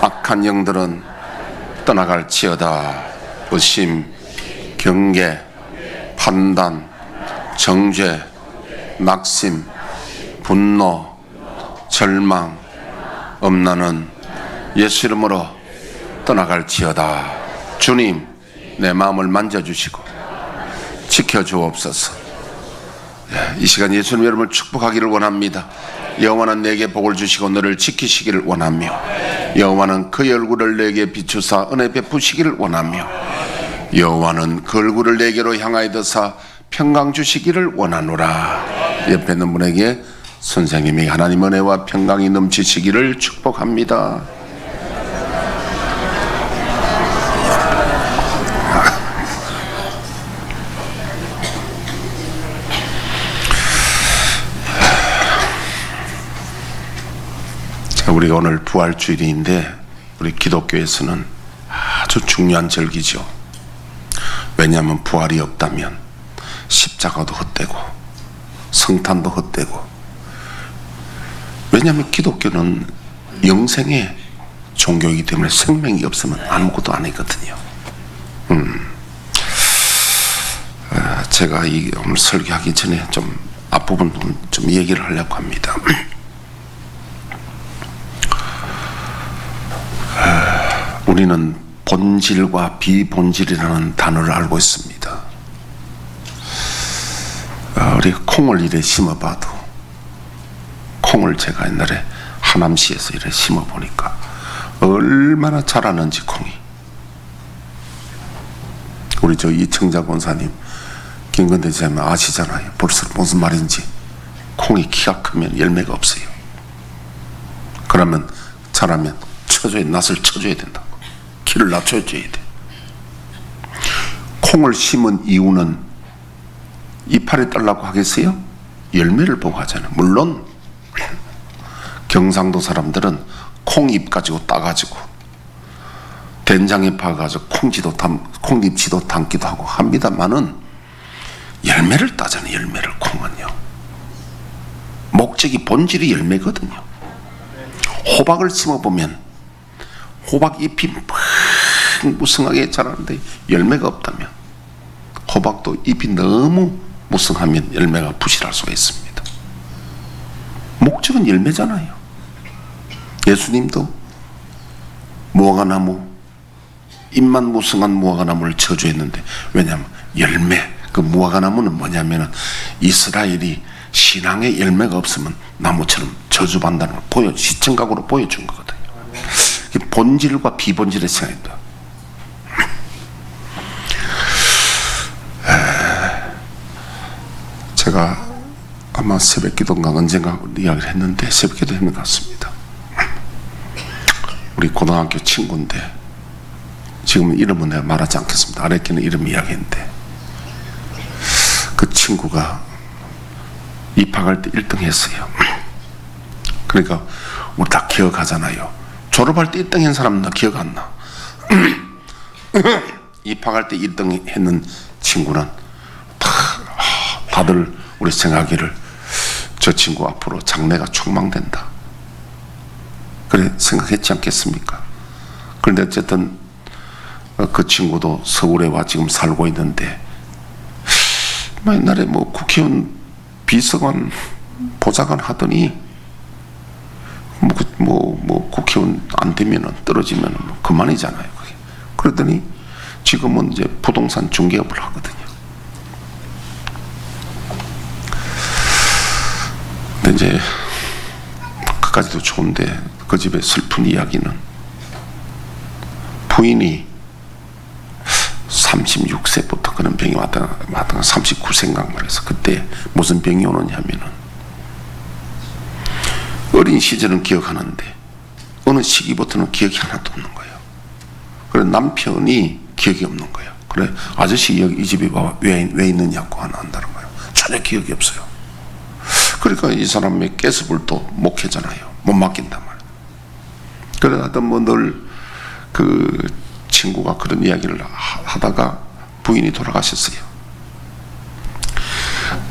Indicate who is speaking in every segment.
Speaker 1: 악한 영들은 떠나갈지어다. 의심, 경계, 판단, 정죄, 낙심, 분노, 절망, 엄란은 예수 이름으로 떠나갈지어다. 주님, 내 마음을 만져주시고 지켜주옵소서. 이 시간 예수님 여러분을 축복하기를 원합니다. 여호와는 내게 복을 주시고 너를 지키시기를 원하며, 여호와는 그의 얼굴을 내게 비추사 은혜 베푸시기를 원하며, 여호와는 그 얼굴을 내게로 향하여 드사 평강 주시기를 원하노라. 옆에 있는 분에게 선생님이 하나님 은혜와 평강이 넘치시기를 축복합니다. 우리가 오늘 부활주일인데 우리 기독교에서는 아주 중요한 절기죠. 왜냐하면 부활이 없다면 십자가도 헛되고 성탄도 헛되고, 왜냐하면 기독교는 영생의 종교이기 때문에 생명이 없으면 아무것도 아니거든요. 제가 오늘 설교하기 전에 좀 앞부분 좀 얘기를 하려고 합니다. 우리는 본질과 비본질이라는 단어를 알고 있습니다. 우리 콩을 이래 심어봐도, 콩을 제가 옛날에 하남시에서 이래 심어보니까 얼마나 자라는지, 콩이. 우리 저 이청자 권사님, 김건대 지사님 아시잖아요. 벌써 무슨 말인지. 콩이 키가 크면 열매가 없어요. 그러면 자라면 낫을 쳐줘야 된다고. 키를 낮춰줘야 돼. 콩을 심은 이유는 이파리 딸라고 하겠어요? 열매를 보고 하잖아요. 물론 경상도 사람들은 콩잎 가지고 따가지고 된장에 파가지고 콩잎지도 담기도 하고 합니다만은 열매를 따잖아요. 열매를. 콩은요, 목적이 본질이 열매거든요. 호박을 심어보면 호박 잎이 막 무성하게 자라는데 열매가 없다면, 호박도 잎이 너무 무성하면 열매가 부실할 수가 있습니다. 목적은 열매잖아요. 예수님도 무화과나무, 잎만 무성한 무화과나무를 저주했는데, 왜냐하면 열매, 그 무화과나무는 뭐냐면은 이스라엘이 신앙의 열매가 없으면 나무처럼 저주받는다는 걸 시청각으로 보여준 거거든요. 본질과 비본질의 차이다. 제가 아마 새벽기도인가 언젠가 이야기를 했는데, 새벽기도 했는 것 같습니다. 우리 고등학교 친구인데, 지금은 이름은 내가 말하지 않겠습니다. 아랫기는 이름 이야기했는데, 그 친구가 입학할 때 1등 했어요. 그러니까 우리 다 기억하잖아요. 졸업할 때 1등 한 사람은 나 기억 안 나. 입학할 때 1등 했는 친구는 다들 우리 생각하기를 저 친구 앞으로 장래가 촉망된다, 그래 생각했지 않겠습니까? 그런데 어쨌든 그 친구도 서울에 와 지금 살고 있는데, 옛날에 국회의원 비서관 보좌관 하더니 국회의원 안 되면은, 떨어지면은 그만이잖아요. 그러더니 지금은 이제 부동산 중개업을 하거든요. 근데 이제 그까지도 좋은데, 그 집의 슬픈 이야기는 부인이 36세부터 그런 병이 왔다가 39세인가 그래서, 그때 무슨 병이 오느냐면은, 어린 시절은 기억하는데 어느 시기부터는 기억이 하나도 없는 거예요. 그래서 남편이 기억이 없는 거예요. 그래, 아저씨 여기 이 집에 왜 있느냐고 한다는 거예요. 전혀 기억이 없어요. 그러니까 이 사람의 깨습을 또 못 하잖아요. 못 맡긴단 말이에요. 그래 하여튼 늘 그 친구가 그런 이야기를 하다가 부인이 돌아가셨어요.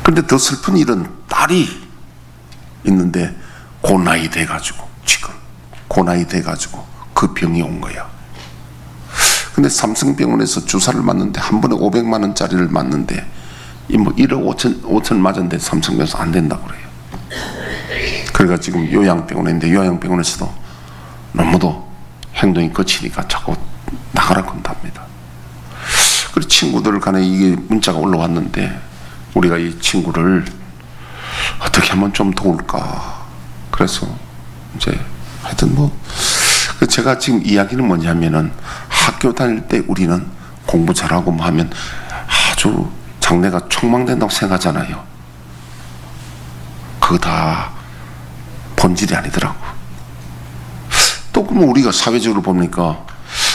Speaker 1: 그런데 더 슬픈 일은 딸이 있는데, 고 나이 돼가지고, 지금 고 나이 돼가지고 그 병이 온 거야. 근데 삼성병원에서 주사를 맞는데 한 번에 500만 원짜리를 맞는데 이 뭐 1억 5천 맞았는데 삼성병원에서 안 된다고 그래요. 그러니까 지금 요양병원에 있는데 요양병원에서도 너무도 행동이 거치니까 자꾸 나가라고 한답니다. 그리고 친구들 간에 이게 문자가 올라왔는데 우리가 이 친구를 어떻게 하면 좀 도울까. 그래서 이제 하여튼 뭐 제가 지금 이야기는 뭐냐면은 학교 다닐 때 우리는 공부 잘하고 뭐 하면 아주 장래가 촉망된다고 생각하잖아요. 그거 다 본질이 아니더라고. 또 그러면 우리가 사회적으로 보니까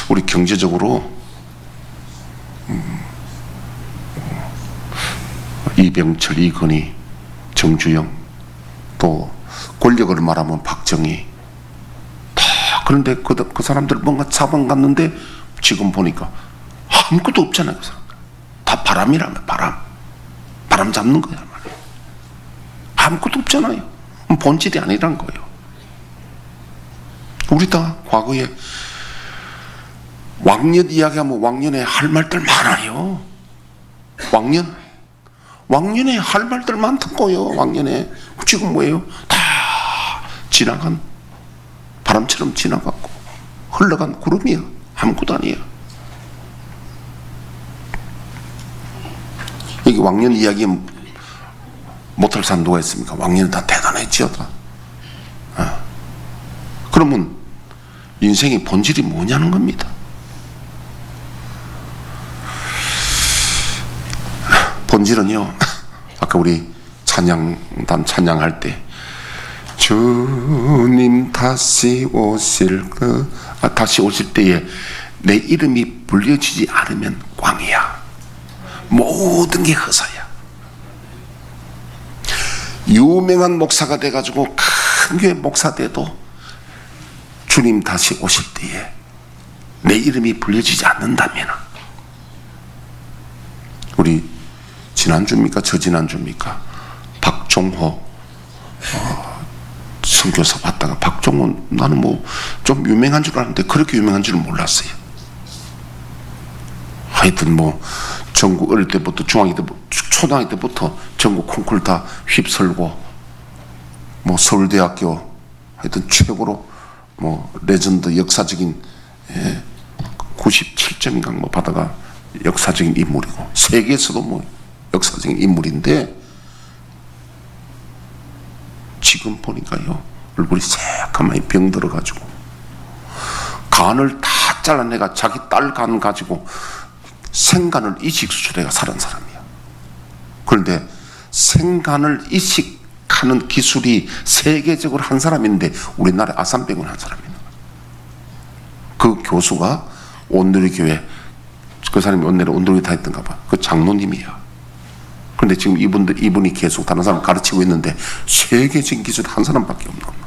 Speaker 1: 우리 경제적으로 이병철, 이건희, 정주영, 또 권력을 말하면 박정희, 다 그런데 그 사람들 뭔가 자본 갔는데 지금 보니까 아무것도 없잖아요. 그 사람들 다 바람이라며. 바람 잡는 거야 말이야. 아무것도 없잖아요. 본질이 아니란 거예요. 우리 다 과거에 왕년 이야기하면 왕년에 할 말들 많아요. 왕년에 할 말들 많던 거예요. 왕년에. 지금 뭐예요? 다 지나간 바람처럼 지나갔고 흘러간 구름이야. 아무것도 아니야. 이게 왕년 이야기 못할 사람 누가 있습니까? 왕년은 다 대단했지요. 다. 그러면 인생의 본질이 뭐냐는 겁니다. 본질은요, 아까 우리 찬양단 찬양할 때 주님 다시 오실 다시 오실 때에 내 이름이 불려지지 않으면 꽝이야. 모든 게 허사야. 유명한 목사가 돼가지고 큰 교회 목사 돼도 주님 다시 오실 때에 내 이름이 불려지지 않는다면, 우리 지난주입니까? 저지난주입니까? 박종호 선교사 봤다가, 박종호 나는 뭐 좀 유명한 줄 알았는데 그렇게 유명한 줄은 몰랐어요. 하여튼 뭐 전국 어릴 때부터 중학교 때부터 초등학교 때부터 전국 콩쿠르 다 휩쓸고 뭐 서울대학교 하여튼 최고로 뭐 레전드 역사적인 97점인가 뭐 받아가 역사적인 인물이고 세계에서도 뭐 역사적인 인물인데, 지금 보니까요 얼굴이 새까맣게 병들어가지고 간을 다 잘라내가 자기 딸 간 가지고 생간을 이식 수술해가 살은 사람이야. 그런데 생간을 이식하는 기술이 세계적으로 한 사람인데 우리나라 아산병원 한 사람이야. 그 교수가 온누리교회, 그 사람이 온누리 다 했던가 봐. 그 장로님이야. 그런데 지금 이분이 계속 다른 사람 가르치고 있는데 세계적인 기술 한 사람밖에 없는 거야.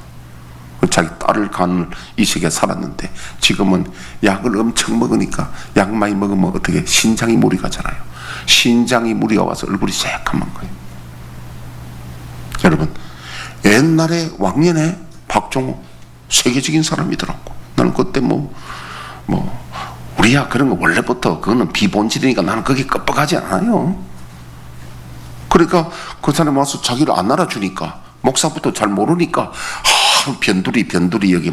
Speaker 1: 자기 딸을 간을 이식해 살았는데 지금은 약을 엄청 먹으니까 약 많이 먹으면 어떻게 신장이 무리 가잖아요. 신장이 무리가 와서 얼굴이 새까만 거예요. 여러분, 옛날에 왕년에 박종호 세계적인 사람이더라고. 나는 그때 우리야 그런 거 원래부터 그거는 비본질이니까 나는 거기 끄뻑하지 않아요. 그러니까 그 사람이 와서 자기를 안 알아주니까, 목사부터 잘 모르니까 변두리 여기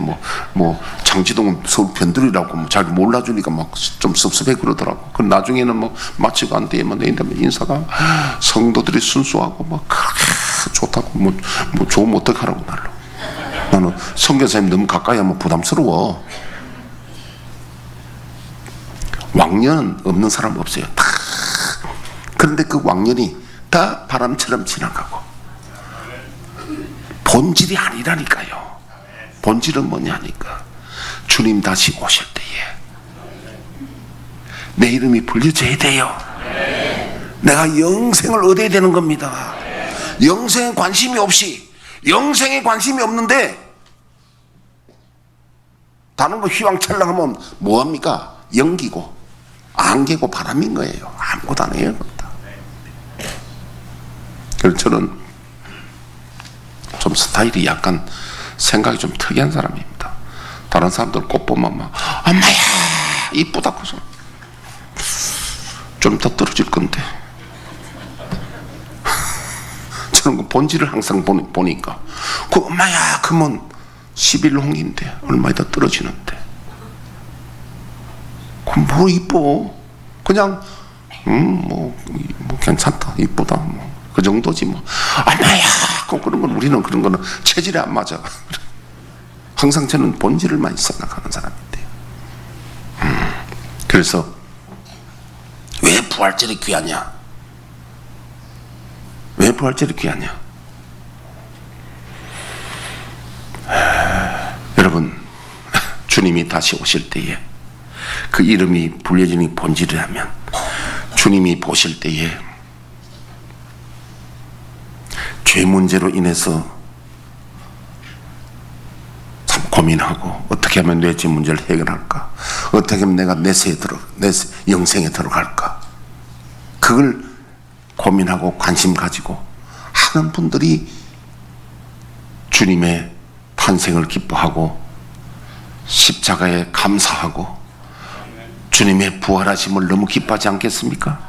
Speaker 1: 장지동 서울 변두리라고 잘 몰라주니까 막 좀 섭섭해 그러더라고. 그 나중에는 뭐 마치고 안 되면 인사가 성도들이 순수하고 막 좋다고 뭐 좋으면 어떡하라고 나는 선교사님 너무 가까이 하면 부담스러워. 왕년은 없는 사람 없어요. 다. 그런데 그 왕년이 다 바람처럼 지나가고 본질이 아니라니까요. 본질은 뭐냐니까, 주님 다시 오실 때에 내 이름이 불려져야 돼요. 내가 영생을 얻어야 되는 겁니다. 영생에 관심이 없는데 다른 거 휘황찬란하면 뭐합니까? 연기고 안개고 바람인 거예요. 아무것도 안 해요. 그래서 저는 좀 스타일이 약간 생각이 좀 특이한 사람입니다. 다른 사람들 꽃 보면 막 엄마야 이쁘다고 좀 더 떨어질 건데 저는 그 본질을 항상 보니까 그 엄마야 그러면 11홍인데 얼마 더 떨어지는데 그럼 뭐 이뻐 그냥 뭐 괜찮다 이쁘다 뭐 그 정도지 뭐 엄마야 그런 건 우리는 그런 거는 체질에 안 맞아. 항상 저는 본질을 많이 생각하는 사람인데요. 그래서 왜 부활절이 귀하냐? 왜 부활절이 귀하냐? 여러분 주님이 다시 오실 때에 그 이름이 불려지는 본질이라면 주님이 보실 때에 죄 문제로 인해서 참 고민하고 어떻게 하면 뇌죄 문제를 해결할까? 어떻게 하면 내가 내 영생에 들어갈까? 그걸 고민하고 관심 가지고 하는 분들이 주님의 탄생을 기뻐하고 십자가에 감사하고 주님의 부활하심을 너무 기뻐하지 않겠습니까?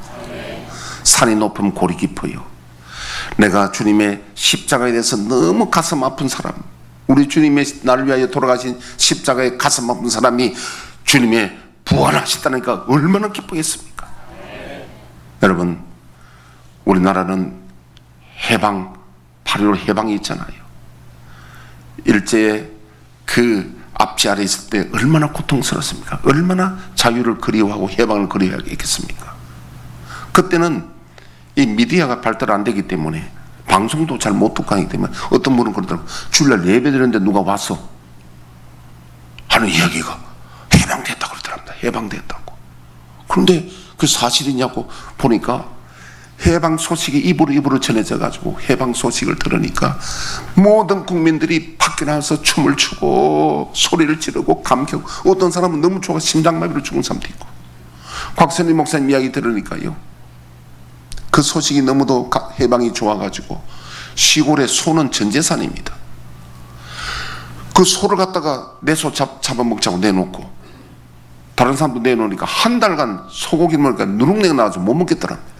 Speaker 1: 산이 높으면 골이 깊어요. 내가 주님의 십자가에 대해서 너무 가슴 아픈 사람, 우리 주님의 나를 위하여 돌아가신 십자가에 가슴 아픈 사람이 주님의 부활하셨다니까 얼마나 기쁘겠습니까? 여러분 우리나라는 해방 8.15 해방이 있잖아요. 일제의 그 압제 아래 있을 때 얼마나 고통스럽습니까? 얼마나 자유를 그리워하고 해방을 그리워하겠습니까? 그때는 이 미디어가 발달 안 되기 때문에 방송도 잘 못 듣고 하기 때문에 어떤 분은 그러더라고요. 주일날 예배 드렸는데 누가 왔어? 하는 이야기가 해방됐다고 그러더랍니다. 해방됐다고. 그런데 그 사실이냐고 보니까 해방 소식이 입으로 전해져 가지고 해방 소식을 들으니까 모든 국민들이 밖에 나와서 춤을 추고 소리를 지르고 감격, 어떤 사람은 너무 좋아 심장마비로 죽은 사람도 있고. 곽선희 목사님 이야기 들으니까요, 그 소식이 너무도 해방이 좋아가지고 시골에 소는 전 재산입니다. 그 소를 갖다가 내 소 잡아먹자고 내놓고 다른 사람도 내놓으니까 한 달간 소고기 먹으니까 누룩내가 나와서 못 먹겠더랍니다.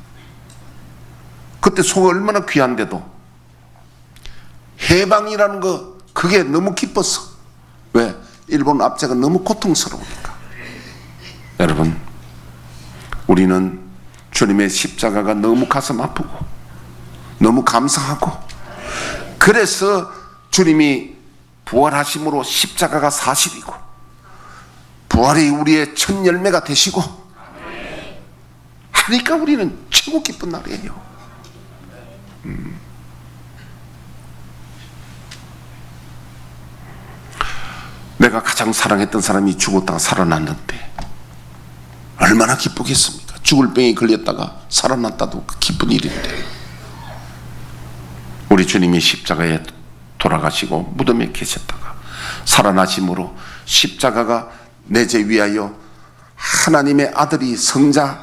Speaker 1: 그때 소가 얼마나 귀한데도 해방이라는 거 그게 너무 기뻤어. 왜? 일본 압제가 너무 고통스러우니까. 여러분 우리는 주님의 십자가가 너무 가슴 아프고 너무 감사하고 그래서 주님이 부활하심으로 십자가가 사실이고 부활이 우리의 첫 열매가 되시고 하니까 우리는 최고 기쁜 날이에요. 내가 가장 사랑했던 사람이 죽었다가 살아났는데 얼마나 기쁘겠습니까? 죽을 병에 걸렸다가 살아났다도 그 기쁜 일인데 우리 주님이 십자가에 돌아가시고 무덤에 계셨다가 살아나심으로 십자가가 내 죄 위하여 하나님의 아들이 성자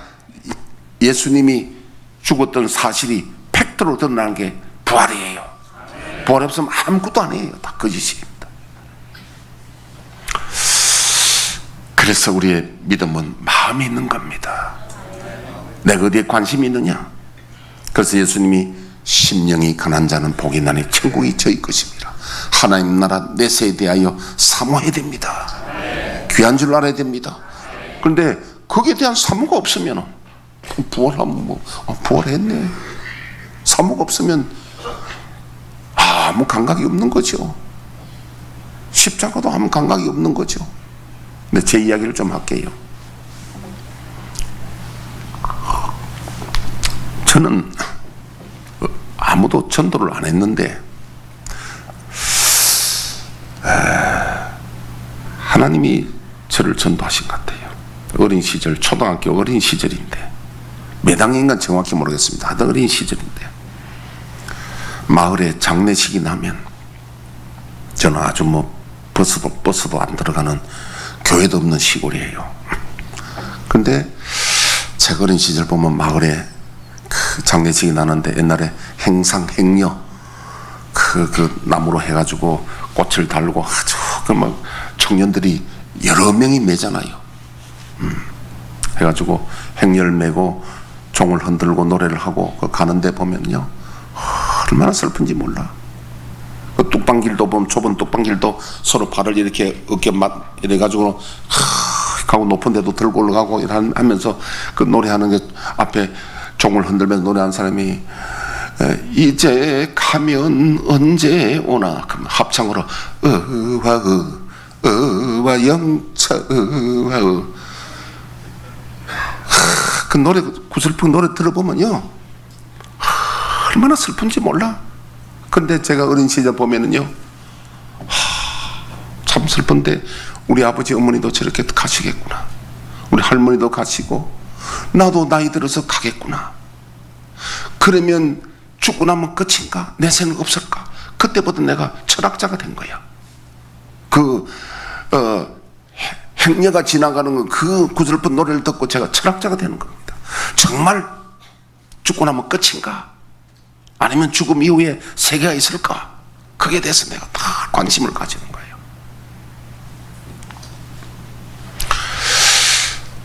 Speaker 1: 예수님이 죽었던 사실이 팩트로 드러나는 게 부활이에요. 부활 없으면 아무것도 아니에요. 다 거짓입니다. 그래서 우리의 믿음은 마음에 있는 겁니다. 내가 어디에 관심이 있느냐? 그래서 예수님이 심령이 강한 자는 복이 나니 천국이 저희 것입니다. 하나님 나라 내세에 대하여 사모해야 됩니다. 귀한 줄 알아야 됩니다. 그런데 거기에 대한 사모가 없으면 부활하면 뭐 부활했네. 사모가 없으면 아무 감각이 없는 거죠. 십자가도 아무 감각이 없는 거죠. 근데 제 이야기를 좀 할게요. 저는 아무도 전도를 안 했는데 하나님이 저를 전도하신 것 같아요. 어린 시절, 초등학교 어린 시절인데 몇 학년인가 정확히 모르겠습니다. 하여튼 어린 시절인데 마을에 장례식이 나면 저는 아주 뭐 버스도 안 들어가는 교회도 없는 시골이에요. 근데 제가 어린 시절 보면 마을에 그 장례식이 나는데 옛날에 행려 그 나무로 해가지고 꽃을 달고 아주 그 막 청년들이 여러 명이 매잖아요. 해가지고 행렬 매고 종을 흔들고 노래를 하고 가는데 보면요, 얼마나 슬픈지 몰라. 그 뚝방길도 보면, 좁은 뚝방길도 서로 발을 이렇게 어깨 이래가지고 가고 높은 데도 들고 올라가고 하면서 그 노래하는 게, 앞에 종을 흔들면서 노래하는 사람이 이제 가면 언제 오나, 그러면 합창으로 의와 영차 의와 그 노래, 구슬픈 노래 들어보면요, 얼마나 슬픈지 몰라. 근데 제가 어린 시절 보면은요, 참 슬픈데 우리 아버지 어머니도 저렇게 가시겠구나, 우리 할머니도 가시고 나도 나이 들어서 가겠구나, 그러면 죽고 나면 끝인가, 내 생각 없을까. 그때부터 내가 철학자가 된 거야. 행여가 지나가는 그 구슬픈 노래를 듣고 제가 철학자가 되는 겁니다. 정말 죽고 나면 끝인가, 아니면 죽음 이후에 세계가 있을까, 그게 대해서 내가 다 관심을 가지는 거예요.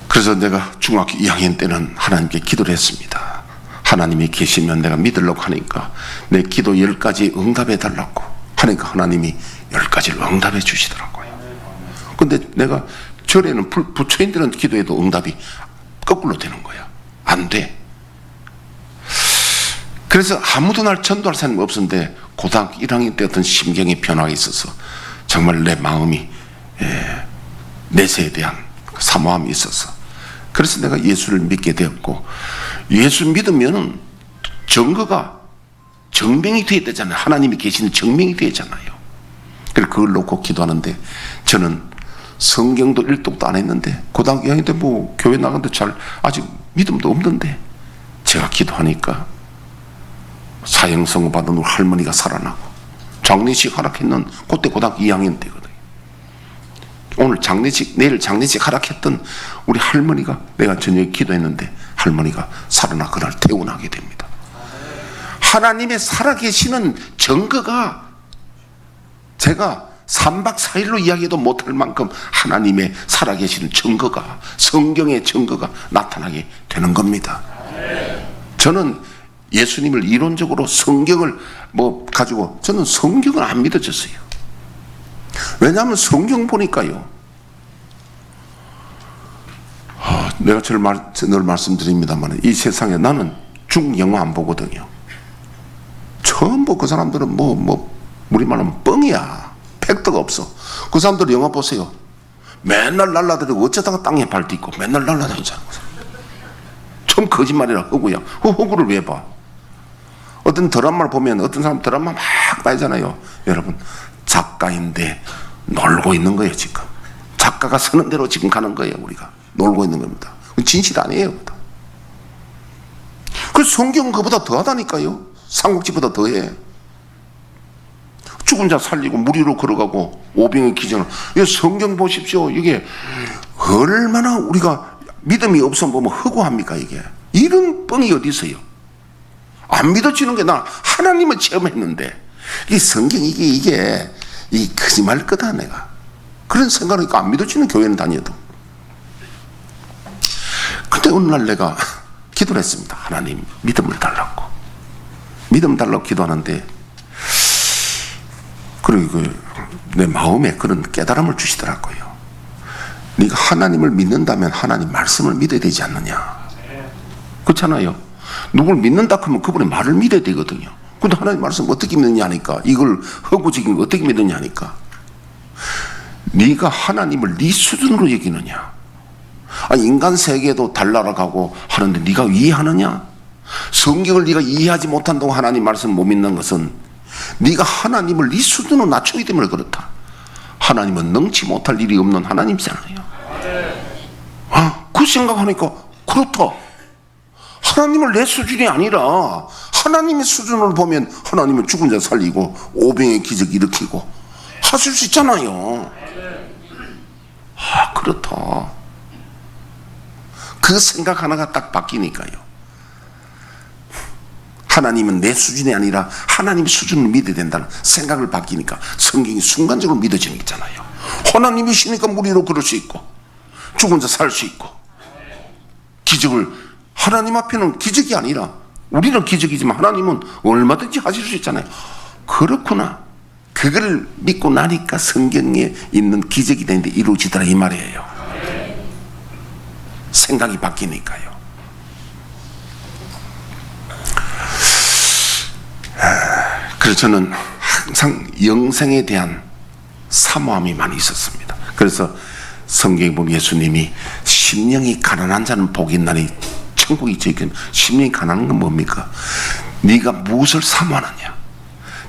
Speaker 1: 그래서 내가 중학교 2학년 때는 하나님께 기도를 했습니다. 하나님이 계시면 내가 믿으려고 하니까 내 기도 10가지 응답해 달라고 하니까 하나님이 10가지를 응답해 주시더라고요. 근데 내가 절에는 부처인들은 기도해도 응답이 거꾸로 되는 거야. 안 돼. 그래서 아무도 날 전도할 사람이 없었는데 고등학교 1학년 때 어떤 심경의 변화가 있어서 정말 내 마음이 내세에 대한 사모함이 있어서, 그래서 내가 예수를 믿게 되었고, 예수 믿으면 증거가 증명이 되어야 되잖아요. 하나님이 계시는 증명이 되잖아요. 그래서 그걸 놓고 기도하는데, 저는 성경도 일독도 안 했는데 고등학교 2학년 때 뭐 교회 나갔는데 잘 아직 믿음도 없는데, 제가 기도하니까 사형선고 받은 우리 할머니가 살아나고, 장례식 허락했는 그때 고등학교 2학년 때거든요. 오늘 장례식, 내일 장례식 허락했던 우리 할머니가, 내가 저녁에 기도했는데 할머니가 살아나 그날 퇴원하게 됩니다. 하나님의 살아계시는 증거가 제가 3박 4일로 이야기해도 못할 만큼 하나님의 살아계시는 증거가, 성경의 증거가 나타나게 되는 겁니다. 저는 예수님을 이론적으로 성경을 가지고, 저는 성경을 안 믿어졌어요. 왜냐하면 성경 보니까요, 내가 늘 말씀드립니다만, 이 세상에 나는 중국 영화 안 보거든요. 전부 그 사람들은 우리말하면 뻥이야. 팩트가 없어. 그 사람들 영화 보세요. 맨날 날라다니고 어쩌다가 땅에 발 딛고 맨날 날라다니잖아. 좀 거짓말이라 허구야. 허구를 왜 봐? 어떤 드라마를 보면 어떤 사람 드라마 막 봐야잖아요. 여러분, 작가인데 놀고 있는 거예요. 지금 작가가 서는 대로 지금 가는 거예요. 우리가 놀고 있는 겁니다. 진실 아니에요. 그 성경은 그보다 더하다니까요. 삼국지보다 더해. 죽은 자 살리고 물 위로 걸어가고 오병의 기전을, 성경 보십시오. 이게 얼마나 우리가 믿음이 없으면 보면 허구합니까? 이게 이런 뻥이 어디 있어요? 안 믿어지는 게, 나 하나님을 체험했는데 이 성경 이게 거짓말 거다. 내가 그런 생각하니까 안 믿어지는 교회는 다녀도. 근데 어느 날 내가 기도를 했습니다. 하나님, 믿음을 달라고. 믿음 달라고 기도하는데, 그리고 내 마음에 그런 깨달음을 주시더라고요. 네가 하나님을 믿는다면 하나님 말씀을 믿어야 되지 않느냐. 그렇잖아요. 누굴 믿는다 하면 그분의 말을 믿어야 되거든요. 근데 하나님 말씀 어떻게 믿느냐 하니까, 이걸 허구적인 거 어떻게 믿느냐 하니까, 네가 하나님을 네 수준으로 여기느냐. 아니, 인간 세계도 달나라가고 하는데 네가 이해하느냐? 성경을 네가 이해하지 못한 동안 하나님 말씀 못 믿는 것은 네가 하나님을 네 수준으로 낮추기 때문에 그렇다. 하나님은 능치 못할 일이 없는 하나님이잖아요. 그 생각하니까 그렇다. 하나님을 내 수준이 아니라 하나님의 수준으로 보면 하나님은 죽은 자 살리고 오병의 기적 일으키고 하실 수 있잖아요. 그렇다. 그 생각 하나가 딱 바뀌니까요. 하나님은 내 수준이 아니라 하나님 수준을 믿어야 된다는 생각을 바뀌니까 성경이 순간적으로 믿어지는 게 있잖아요. 하나님이시니까 우리로 그럴 수 있고 죽은 자 살 수 있고 기적을 하나님 앞에는 기적이 아니라 우리는 기적이지만 하나님은 얼마든지 하실 수 있잖아요. 그렇구나. 그걸 믿고 나니까 성경에 있는 기적이 되는데 이루어지더라 이 말이에요. 생각이 바뀌니까요. 그래서 저는 항상 영생에 대한 사모함이 많이 있었습니다. 그래서 성경에 보면 예수님이 심령이 가난한 자는 복이 있나니 천국이 있지. 심령이 가난한 건 뭡니까? 네가 무엇을 사모하느냐?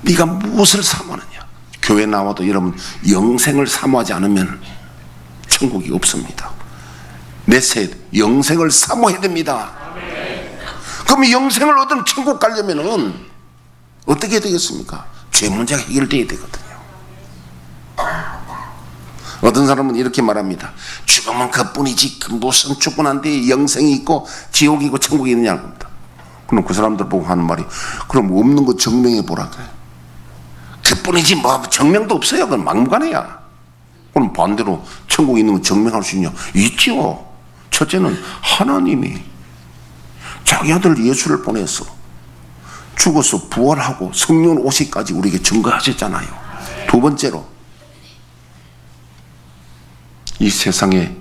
Speaker 1: 네가 무엇을 사모하느냐? 교회 나와도 여러분 영생을 사모하지 않으면 천국이 없습니다. 내세 영생을 사모해야 됩니다. 그럼 영생을 얻은 천국 가려면은 어떻게 되겠습니까? 죄 문제가 해결돼야 되거든요. 어떤 사람은 이렇게 말합니다. 죽으면 그뿐이지 무슨 죽고난데 영생이 있고 지옥이 있고 천국이 있느냐고 합니다. 그럼 그 사람들 보고 하는 말이 그럼 없는 거 증명해 보라 그래. 그뿐이지 뭐 증명도 없어요. 그건 막무가내야. 그럼 반대로 천국이 있는 거 증명할 수 있냐? 있죠. 첫째는 하나님이 자기 아들 예수를 보내서 죽어서 부활하고 성령 오시기까지 우리에게 증거하셨잖아요. 두 번째로 이 세상에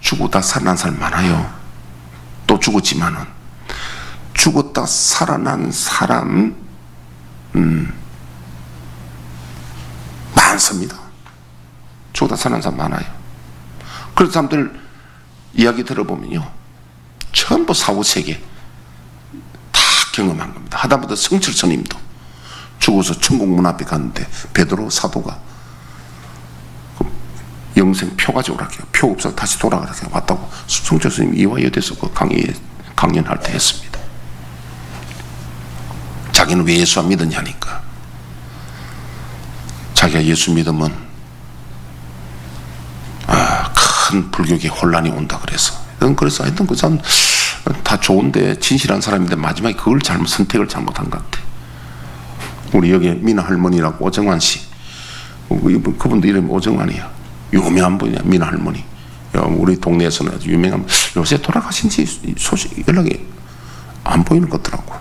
Speaker 1: 죽었다 살아난 사람 많아요. 또 죽었지만은 죽었다 살아난 사람 많습니다. 죽었다 살아난 사람 많아요. 그런 사람들 이야기 들어보면요 전부 사후세계 다 경험한 겁니다. 하다못해 성철스님도 죽어서 천국 문 앞에 갔는데 베드로 사도가 영생 표 가져오라고 해요. 표 없어 다시 돌아가라고 해요. 왔다고 성철스님 이화여대에서 그 강연할 때 했습니다. 자기는 왜 예수 안 믿었냐니까 자기가 예수 믿으면 큰 불교계 혼란이 온다 그래서 하여튼 그 사람 다 좋은데 진실한 사람인데 마지막에 그걸 선택을 잘못한 것 같아. 우리 여기 미나 할머니라고 오정환 씨 그분도 이름이 오정환이야. 유명한 분이야. 미나 할머니. 우리 동네에서는 아주 유명한. 요새 돌아가신 지 소식 연락이 안 보이는 것 같더라고.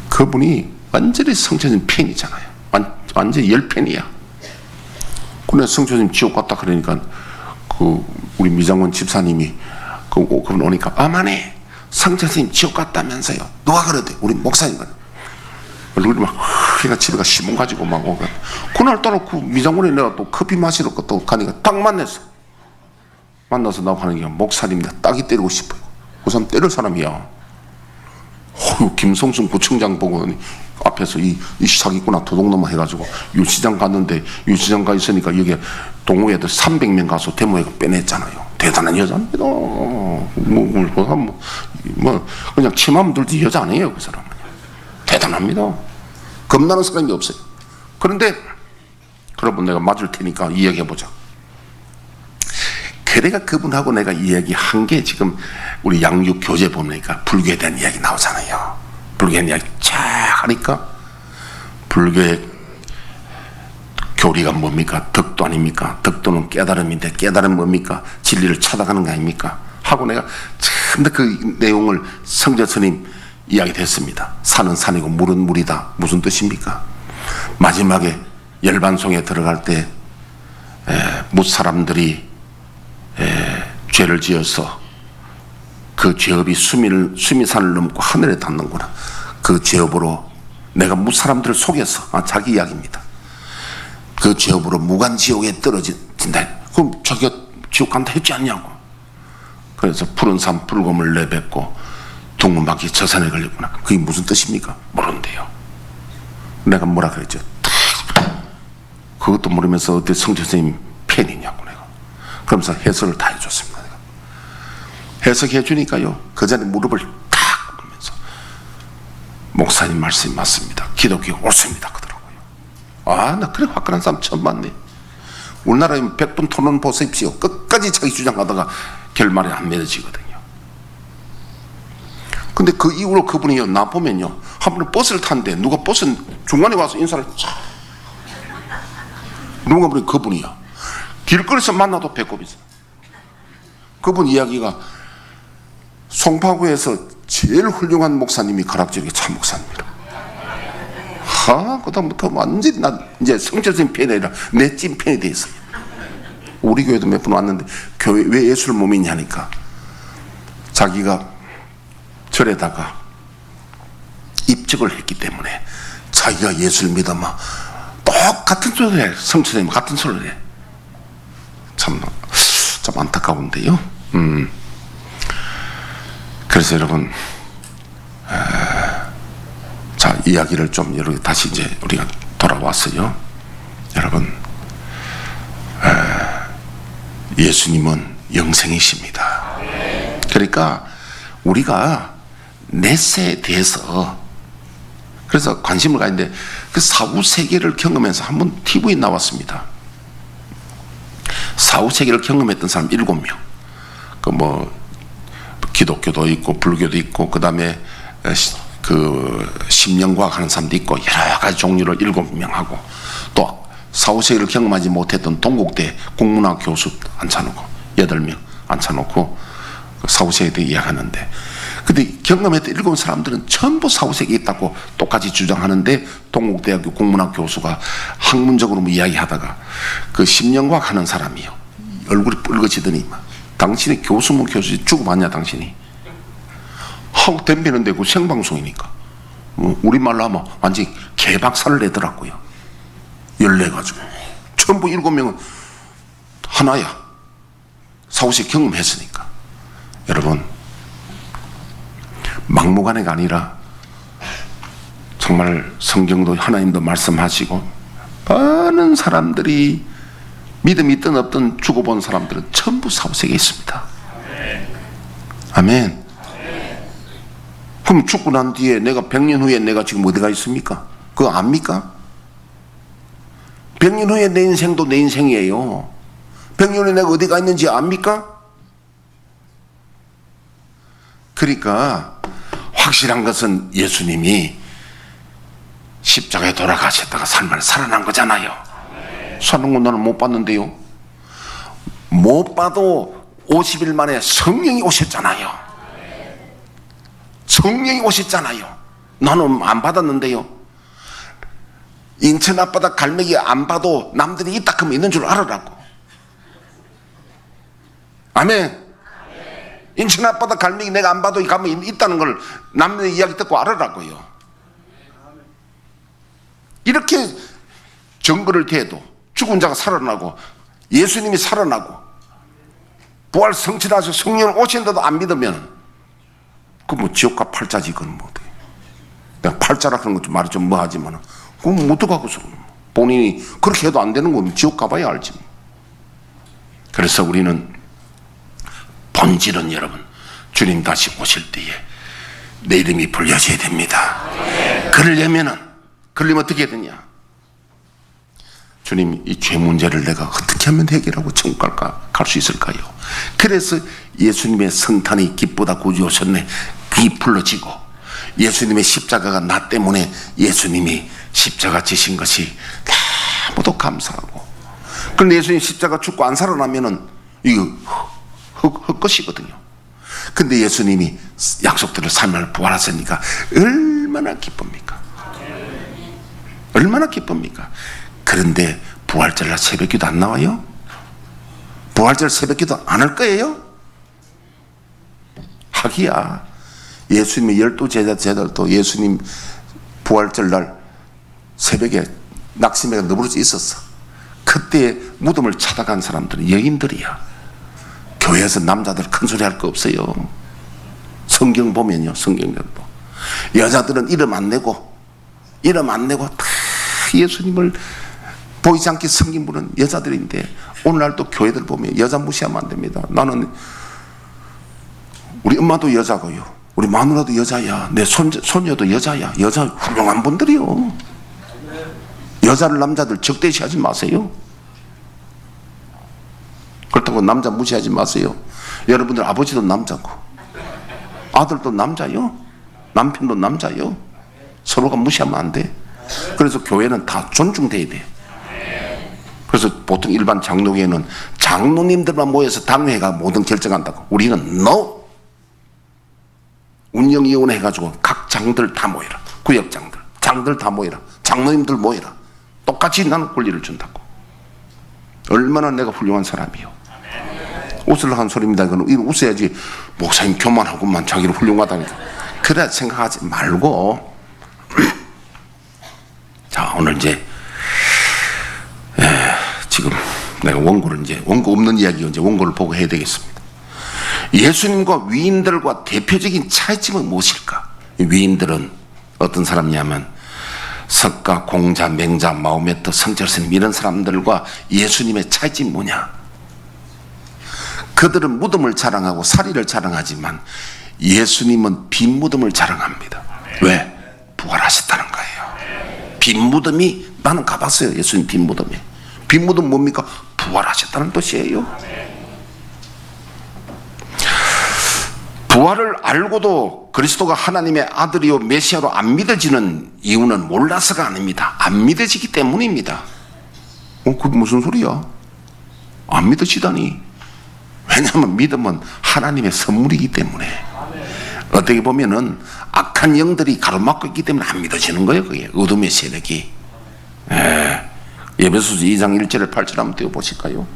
Speaker 1: 그분이 완전히 성철님 팬이잖아요. 완전히 열팬이야. 그래 성철님 지옥 갔다 그러니까 그 우리 미장원 집사님이 그분 오니까 아마네 성철님 지옥 갔다면서요. 누가 그러대? 우리 목사님은. 얼굴이 막 그러니까 집에 가 시몬 가지고 막 오고 그날따라 그 미장원에 내가 또 커피 마시러 또 가니까 딱 만나서 나하고 하는 게 목사님 나 딱이 때리고 싶어요. 그 사람 때릴 사람이야. 김성순 구청장 보고 앞에서 이 사기꾼아 도둑놈아 해가지고 유치장 갔는데 유치장 가 있으니까 여기 동호회 애들 300명 가서 데모회가 빼냈잖아요. 대단한 여자입니다. 그냥 치마만 들지 여자 아니에요. 그 사람은 대단합니다. 겁나는 사람이 없어요. 그런데 그러면 내가 맞을 테니까 이야기해보자. 그래가 그분하고 내가 이야기한 게 지금 우리 양육 교재 보니까 불교에 대한 이야기 나오잖아요. 불교에 대한 이야기 쫙 하니까 불교의 교리가 뭡니까? 덕도 아닙니까? 덕도는 깨달음인데 깨달음 뭡니까? 진리를 찾아가는 거 아닙니까? 하고 내가 참 그 내용을 성자 스님 이야기 됐습니다. 산은 산이고 물은 물이다. 무슨 뜻입니까? 마지막에 열반송에 들어갈 때 뭇사람들이 죄를 지어서 그 죄업이 수미산을 넘고 하늘에 닿는구나. 그 죄업으로 내가 뭇사람들을 속여서 자기 이야기입니다. 그 죄업으로 무간지옥에 떨어진다. 그럼 자기가 지옥 간다 했지 않냐고. 그래서 푸른 산 붉음을 내뱉고 둥근바퀴 저산에 걸렸구나. 그게 무슨 뜻입니까? 모른대요. 내가 뭐라 그랬죠? 그것도 모르면서 어떻게 성철 선생님 팬이냐고 내가. 그러면서 해설을 다 해줬습니다. 내가. 해석해 주니까요. 그 전에 무릎을 탁 꿇으면서 목사님 말씀이 맞습니다. 기독교 옳습니다. 그러더라고요. 나 그래 화끈한 사람 처음 봤네. 우리나라에 100분 토론 보십시오. 끝까지 자기 주장하다가 결말이 안 맺어지거든요. 근데 그 이후로 그분이요, 나 보면요, 한 번은 버스를 탔는데 누가 버스 중간에 와서 인사를 쫙 누가 보니 그분이야. 길거리에서 만나도 배꼽 있어. 그분 이야기가 송파구에서 제일 훌륭한 목사님이 가락지르기 차 목사님이라. 그다음부터 완전히 나 이제 성철 선생님 편이 아니라 내 찐팬이 돼 있어요. 우리 교회도 몇 번 왔는데 교회 왜 예수를 못 믿냐니까 자기가 절에다가 입적을 했기 때문에 자기가 예수를 믿으면 똑같은 소리를 해. 성철 선생님 같은 소리를 해. 참 안타까운데요. 그래서 여러분, 자, 이야기를 좀 여러 다시 이제 우리가 돌아왔어요. 여러분, 예수님은 영생이십니다. 그러니까 우리가 내세에 대해서 그래서 관심을 가는데 그 사후 세계를 경험해서 한번 TV에 나왔습니다. 사후 세계를 경험했던 사람 7명. 그 뭐 기독교도 있고 불교도 있고 그다음에 그 심령과학 하는 사람도 있고 여러 가지 종류를 7명하고 또 사후 세계를 경험하지 못했던 동국대 국문학 교수 앉혀놓고 8명 앉혀놓고 사후 세계에 대해 이야기하는데 근데 경험했던 7사람들은 전부 사후 세계에 있다고 똑같이 주장하는데 동국대학교 국문학 교수가 학문적으로 뭐 이야기하다가 그 심령과학 하는 사람이요 얼굴이 붉어지더니 당신이 교수면 교수지 죽어봤냐 당신이 하고 덤비는데 그 생방송이니까 우리말로 하면 완전히 개박살을 내더라고요. 열내가지고 전부 7명은 하나야. 사후세계 경험했으니까. 여러분 막무가내가 아니라 정말 성경도 하나님도 말씀하시고 많은 사람들이 믿음이 있든 없든 죽어본 사람들은 전부 사후세계에 있습니다. 아멘. 그럼 죽고 난 뒤에 내가 100년 후에 내가 지금 어디가 있습니까? 그거 압니까? 100년 후에 내 인생도 내 인생이에요. 100년 후에 내가 어디가 있는지 압니까? 그러니까 확실한 것은 예수님이 십자가에 돌아가셨다가 삶을 살아난 거잖아요. 사는 건 나는 못 봤는데요. 못 봐도 50일 만에 성령이 오셨잖아요. 성령이 오셨잖아요. 나는 안 받았는데요. 인천 앞바다 갈매기 안 봐도 남들이 있다 그러면 있는 줄 알으라고. 아멘. 인천 앞바다 갈매기 내가 안 봐도 가면 있다는 걸 남의 이야기 듣고 알으라고요. 이렇게 정글을 대도 죽은 자가 살아나고 예수님이 살아나고 부활 성취하셔서 성령 오신데도 안 믿으면 그 뭐 지옥과 팔자지 그건 뭐 돼. 내가 팔자라 그런 것 좀 말이 좀 뭐하지만 그건 못 들어가고서 본인이 그렇게 해도 안 되는 거면 지옥 가봐야 알지. 그래서 우리는 본질은 여러분 주님 다시 오실 때에 내 이름이 불려져야 됩니다. 그러려면 어떻게 되냐? 주님 이 죄 문제를 내가 어떻게 하면 해결하고 천국 갈 수 있을까요? 그래서 예수님의 성탄이 기쁘다 구주 오셨네 그게 불러지고 예수님의 십자가가 나 때문에 예수님이 십자가 지신 것이 너무도 감사하고 그런데 예수님 십자가 죽고 안 살아나면은 이거 헛것이거든요. 근데 예수님이 약속들을 삶을 부활하셨으니까 얼마나 기쁩니까? 얼마나 기쁩니까? 그런데 부활절날 새벽기도 안 나와요? 부활절 새벽기도 안 할 거예요? 하기야 예수님의 12제자들도 예수님 부활절날 새벽에 낙심해가 너부러져 있었어. 그때 무덤을 찾아간 사람들은 여인들이야. 교회에서 남자들 큰소리 할 거 없어요. 성경 보면요, 성경들도 여자들은 이름 안 내고 다 예수님을 보이지 않게 섬긴 분은 여자들인데 오늘날 또 교회들 보면 여자 무시하면 안 됩니다. 나는 우리 엄마도 여자고요, 우리 마누라도 여자야, 내 손녀도 여자야. 여자 훌륭한 분들이요. 여자를 남자들 적대시하지 마세요. 그렇다고 남자 무시하지 마세요. 여러분들 아버지도 남자고 아들도 남자요, 남편도 남자요. 서로가 무시하면 안 돼. 그래서 교회는 다 존중돼야 돼. 그래서 보통 일반 장로회는 장로님들만 모여서 당회가 모든 결정한다고. 우리는 NO! 운영위원회 해가지고 각 장들 다 모여라. 구역장들, 장들 다 모여라. 장로님들 모여라. 똑같이 나는 권리를 준다고. 얼마나 내가 훌륭한 사람이요. 웃으려고 한 소리입니다. 이거는 웃어야지. 목사님 교만하고만 자기를 훌륭하다니까. 그래 생각하지 말고. 자, 오늘 이제 지금 내가 원고 없는 이야기 이제 원고를 보고 해야 되겠습니다. 예수님과 위인들과 대표적인 차이점은 무엇일까? 위인들은 어떤 사람이냐면 석가, 공자, 맹자, 마호메트, 성철스님 이런 사람들과 예수님의 차이점이 뭐냐? 그들은 무덤을 자랑하고 사리를 자랑하지만 예수님은 빈 무덤을 자랑합니다. 왜? 부활하셨다는 거예요. 빈 무덤이 나는 가봤어요. 예수님 빈 무덤에. 빈 무덤 뭡니까? 부활하셨다는 뜻이에요. 부활을 알고도 그리스도가 하나님의 아들이요 메시아로 안 믿어지는 이유는 몰라서가 아닙니다. 안 믿어지기 때문입니다. 그게 무슨 소리야? 안 믿어지다니. 왜냐하면 믿음은 하나님의 선물이기 때문에. 어떻게 보면은 악한 영들이 가로막고 있기 때문에 안 믿어지는 거예요. 그게 어둠의 세력이. 에베소서 2장 1절에 8절 한번 띄워보실까요?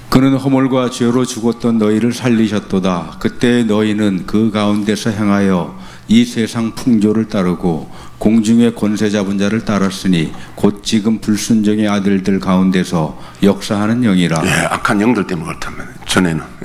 Speaker 2: 그는 허물과 죄로 죽었던 너희를 살리셨도다. 그때 너희는 그 가운데서 행하여 이 세상 풍조를 따르고 공중의 권세 잡은 자를 따랐으니 곧 지금 불순종의 아들들 가운데서 역사하는 영이라.
Speaker 1: 악한 영들 때문에 그렇다면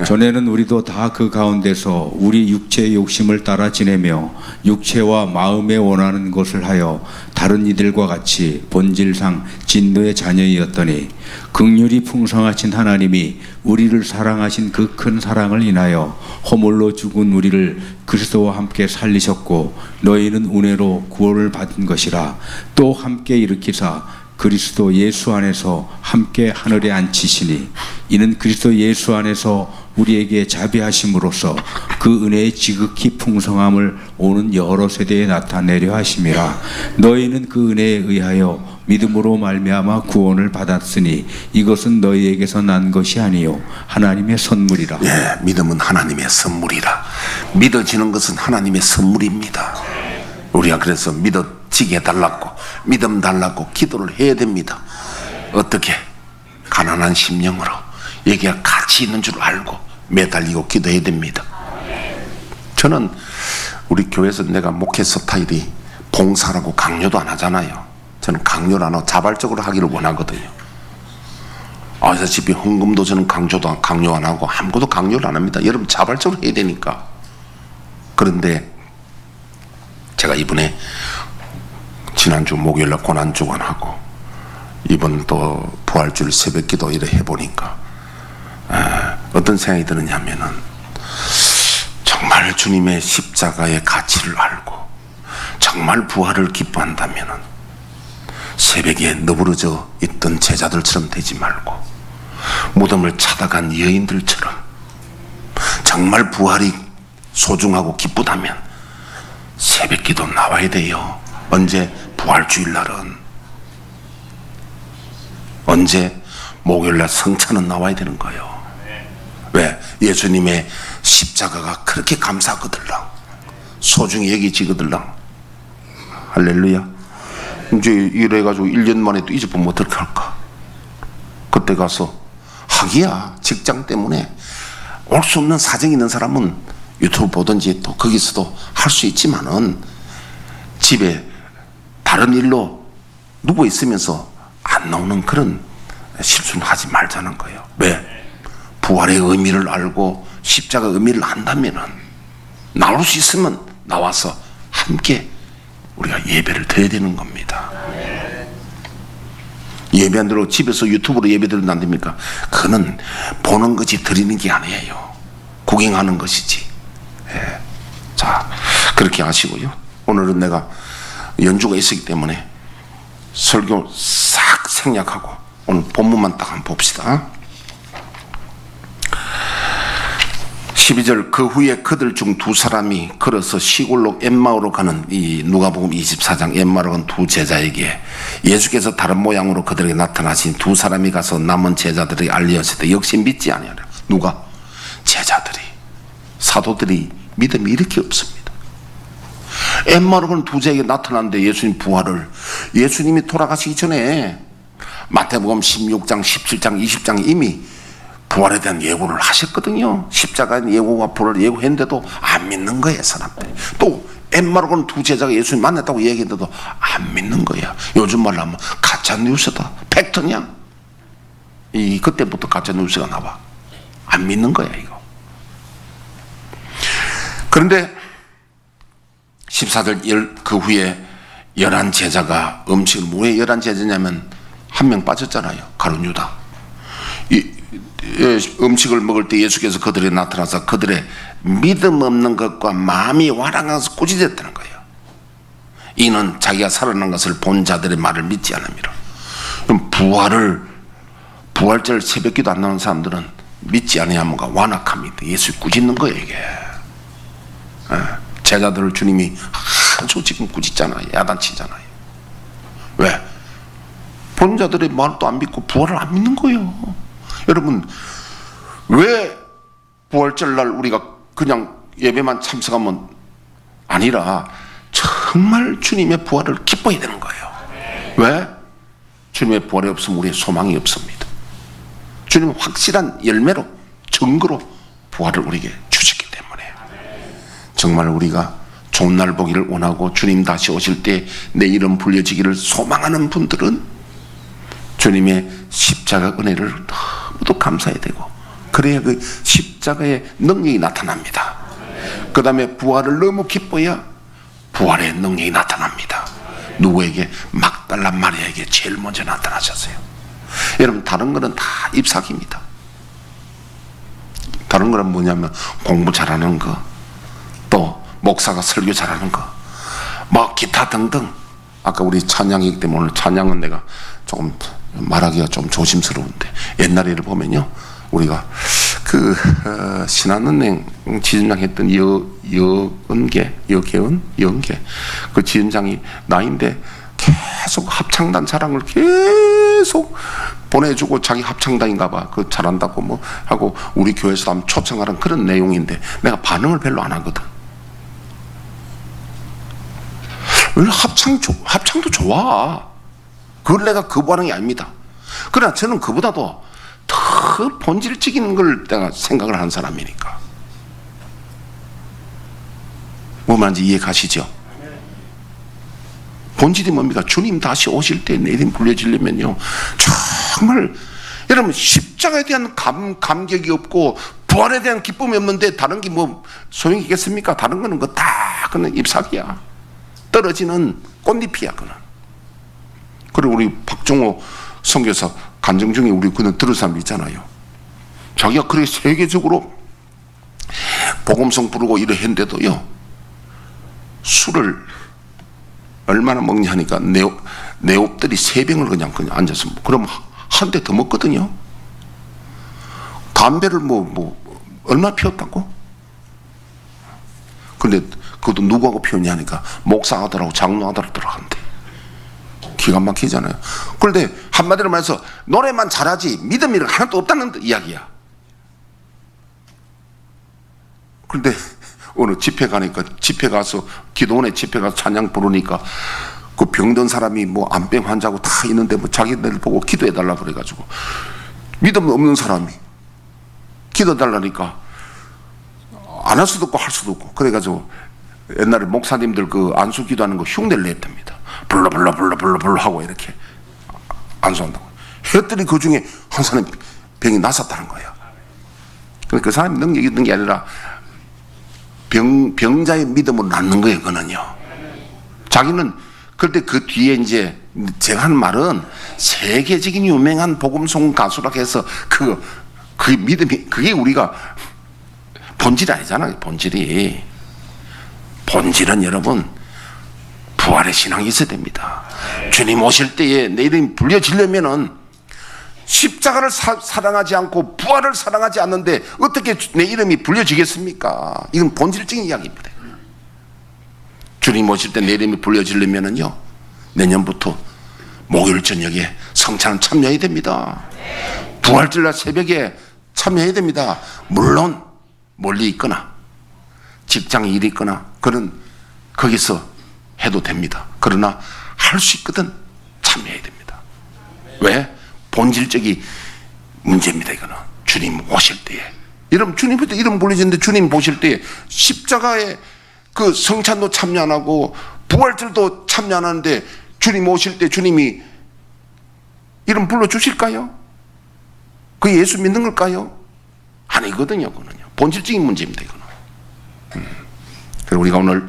Speaker 2: 전에는 우리도 다 그 가운데서 우리 육체의 욕심을 따라 지내며 육체와 마음에 원하는 것을 하여 다른 이들과 같이 본질상 진노의 자녀이었더니 긍휼이 풍성하신 하나님이 우리를 사랑하신 그 큰 사랑을 인하여 허물로 죽은 우리를 그리스도와 함께 살리셨고 너희는 은혜로 구원을 받은 것이라. 또 함께 일으키사 그리스도 예수 안에서 함께 하늘에 앉히시니 이는 그리스도 예수 안에서 우리에게 자비하심으로써 그 은혜의 지극히 풍성함을 오는 여러 세대에 나타내려 하심이라. 너희는 그 은혜에 의하여 믿음으로 말미암아 구원을 받았으니 이것은 너희에게서 난 것이 아니요 하나님의 선물이라.
Speaker 1: 믿음은 하나님의 선물이라. 믿어지는 것은 하나님의 선물입니다. 우리가 그래서 믿어지게 해달라고, 믿음 달라고 기도를 해야 됩니다. 어떻게? 가난한 심령으로 여기가 가치 있는 줄 알고 매달리고 기도해야 됩니다. 저는 우리 교회에서 내가 목회 스타일이 봉사라고 강요도 안 하잖아요. 저는 강요를 안 하고 자발적으로 하기를 원하거든요. 아시다시피 헌금도 저는 강요 안 하고 아무것도 강요를 안 합니다. 여러분 자발적으로 해야 되니까. 그런데 제가 이번에 지난주 목요일날 고난주간하고 이번 또 부활주일 새벽기도 이래 해보니까 어떤 생각이 드느냐면은 정말 주님의 십자가의 가치를 알고 정말 부활을 기뻐한다면은 새벽에 너부러져 있던 제자들처럼 되지 말고 무덤을 찾아간 여인들처럼 정말 부활이 소중하고 기쁘다면 새벽기도 나와야 돼요. 언제? 부활주일날은. 언제? 목요일날 성찬은 나와야 되는 거예요. 왜? 예수님의 십자가가 그렇게 감사하거들랑 소중히 여기지거들랑. 할렐루야. 이제 이래가지고 1년 만에 또 잊어보면 어떻게 할까? 그때 가서 하기야 직장 때문에 올 수 없는 사정이 있는 사람은 유튜브 보든지 또 거기서도 할 수 있지만은 집에 다른 일로 누워 있으면서 안 나오는 그런 실수는 하지 말자는 거예요. 왜? 부활의 의미를 알고 십자가 의미를 안다면은 나올 수 있으면 나와서 함께 우리가 예배를 드려야 되는 겁니다. 예배 안 드리고 집에서 유튜브로 예배 드리면 안 됩니까? 그거는 보는 것이 드리는 게 아니에요. 구경하는 것이지. 자, 그렇게 하시고요. 오늘은 내가 연주가 있었기 때문에 설교 싹 생략하고 오늘 본문만 딱 한번 봅시다. 12절 그 후에 그들 중 두 사람이 걸어서 시골로 엠마오로 가는 이 누가복음 24장 엠마오로 간 두 제자에게 예수께서 다른 모양으로 그들에게 나타나신 두 사람이 가서 남은 제자들에게 알리었을 때 역시 믿지 아니하라. 누가? 제자들이, 사도들이 믿음이 이렇게 없습니다. 엠마오로 가는 두 제자에게 나타났는데 예수님 부활을, 예수님이 돌아가시기 전에 마태복음 16장 17장 20장 이미 부활에 대한 예고를 하셨거든요. 십자가의 예고가 부활을 예고했는데도 안 믿는 거예요, 사람들이. 또 엠마오로 두 제자가 예수님 만났다고 얘기했는데도 안 믿는 거야. 요즘 말로 하면 가짜 뉴스다, 팩트냐? 그때부터 가짜 뉴스가 나와. 안 믿는 거야, 이거. 그런데 14절 그 후에 11 제자가 음식을, 왜 11 제자냐면 한 명 빠졌잖아요, 가룟 유다. 음식을 먹을 때 예수께서 그들에 나타나서 그들의 믿음 없는 것과 마음이 완악해서 꾸짖었다는 거예요. 이는 자기가 살아난 것을 본 자들의 말을 믿지 않음이라. 그럼 부활절 새벽기도 안 나오는 사람들은 믿지 아니하면가 완악합니다. 예수 꾸짖는 거예요, 이게. 제자들을 주님이 아주 지금 꾸짖잖아요. 야단치잖아요. 왜? 본 자들의 말도 안 믿고 부활을 안 믿는 거예요. 여러분, 왜 부활절날 우리가 그냥 예배만 참석하면 아니라 정말 주님의 부활을 기뻐해야 되는 거예요. 왜? 주님의 부활이 없으면 우리의 소망이 없습니다. 주님은 확실한 열매로, 증거로 부활을 우리에게 주셨기 때문에 정말 우리가 좋은 날 보기를 원하고 주님 다시 오실 때 내 이름 불려지기를 소망하는 분들은 주님의 십자가 은혜를 너무도 감사해야 되고, 그래야 그 십자가의 능력이 나타납니다. 그 다음에 부활을 너무 기뻐야 부활의 능력이 나타납니다. 누구에게? 막달라 마리아에게 제일 먼저 나타나셨어요. 여러분, 다른 거는 다 잎사귀입니다. 다른 거는 뭐냐면 공부 잘하는 거, 또 목사가 설교 잘하는 거, 뭐 기타 등등. 아까 우리 찬양이기 때문에 오늘 찬양은 내가 조금 말하기가 좀 조심스러운데, 옛날에를 보면요, 우리가 신한은행 지점장 했던 여은계 그 지점장이 나인데 계속 합창단 자랑을 계속 보내주고, 자기 합창단인가 봐, 그 잘한다고 뭐 하고 우리 교회에서 한번 초청하는 그런 내용인데 내가 반응을 별로 안 하거든. 왜? 합창도 좋아. 그걸 내가 거부하는 게 아닙니다. 그러나 저는 그보다도 더 본질적인 걸 내가 생각을 하는 사람이니까. 뭐 말인지 이해 가시죠? 본질이 뭡니까? 주님 다시 오실 때 내 이름 불려지려면요, 정말 여러분 십자가에 대한 감격이 없고 부활에 대한 기쁨이 없는데 다른 게 뭐 소용이 있겠습니까? 다른 거는 그는 잎사귀야. 떨어지는 꽃잎이야, 그는. 그리고 우리 박종호 선교사 간증 중에 우리 그는 들은 사람 있잖아요. 자기가 그렇게 세계적으로 복음성 부르고 이래 했는데도요, 술을 얼마나 먹냐 하니까 내옵들이 3병을 그냥 앉아서, 그럼 한 대 더 먹거든요. 담배를 얼마 피웠다고? 근데 그것도 누구하고 피웠냐 하니까 목사 아들하고 장로 아들하고 들어간대. 기가 막히잖아요. 그런데 한마디로 말해서 노래만 잘하지 믿음이 하나도 없다는 이야기야. 그런데 어느 집회 가니까, 집회 가서 기도원에 집회 가서 찬양 부르니까 그 병든 사람이 뭐 암병 환자고 다 있는데 뭐 자기들 보고 기도해 달라 그래가지고, 믿음 없는 사람이 기도 달라니까 안 할 수도 없고 할 수도 없고, 그래가지고 옛날에 목사님들 그 안수 기도하는 거 흉내를 냈답니다. 불러 하고 이렇게 안수한다고 했더니 그 중에 한 사람이 병이 났었다는 거예요. 그러니까 그 사람이 능력이 있는 게 아니라 병자의 믿음으로 낫는 거예요, 그는요. 자기는. 그런데 그 뒤에 이제 제가 하는 말은 세계적인 유명한 복음송 가수라고 해서 그 믿음이, 그게 우리가 본질이 아니잖아요. 본질은 여러분 부활의 신앙이 있어야 됩니다. 주님 오실 때에 내 이름이 불려지려면은 십자가를 사랑하지 않고 부활을 사랑하지 않는데 어떻게 내 이름이 불려지겠습니까? 이건 본질적인 이야기입니다. 주님 오실 때 내 이름이 불려지려면은요, 내년부터 목요일 저녁에 성찬 참여해야 됩니다. 부활절날 새벽에 참여해야 됩니다. 물론 멀리 있거나 직장에 일이 있거나 그런 거기서 해도 됩니다. 그러나 할 수 있거든 참여해야 됩니다. 왜? 본질적인 문제입니다. 이거는 주님 오실 때에 주님부터 이름 불리지는데 주님 보실 때에 십자가에 그 성찬도 참여 안 하고 부활절도 참여 안 하는데 주님 오실 때 주님이 이름 불러주실까요? 그 예수 믿는 걸까요? 아니거든요. 그거는요. 본질적인 문제입니다. 이거는. 그리고 우리가 오늘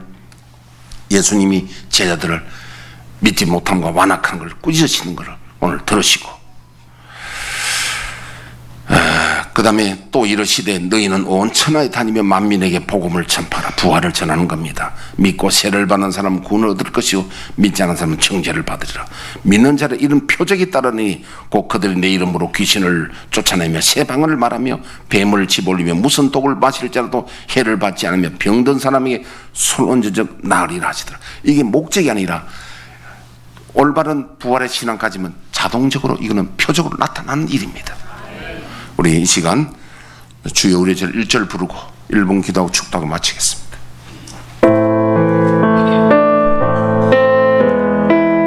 Speaker 1: 예수님이 제자들을 믿지 못함과 완악한 걸 꾸짖으시는 것을 오늘 들으시고, 그 다음에 또 이르시되 너희는 온 천하에 다니며 만민에게 복음을 전파하라. 부활을 전하는 겁니다. 믿고 세를 받는 사람은 구원을 얻을 것이요 믿지 않는 사람은 정죄를 받으리라. 믿는 자를 이런 표적이 따르니 곧 그들이 내 이름으로 귀신을 쫓아내며 새 방언을 말하며 뱀을 집어올리며 무슨 독을 마실지라도 해를 받지 않으며 병든 사람에게 손 얹어적 나으리라 하시더라. 이게 목적이 아니라 올바른 부활의 신앙까지는 자동적으로 이거는 표적으로 나타나는 일입니다. 우리 이 시간 주여 우리 절 1절 부르고 1분 기도하고 축도하고 마치겠습니다.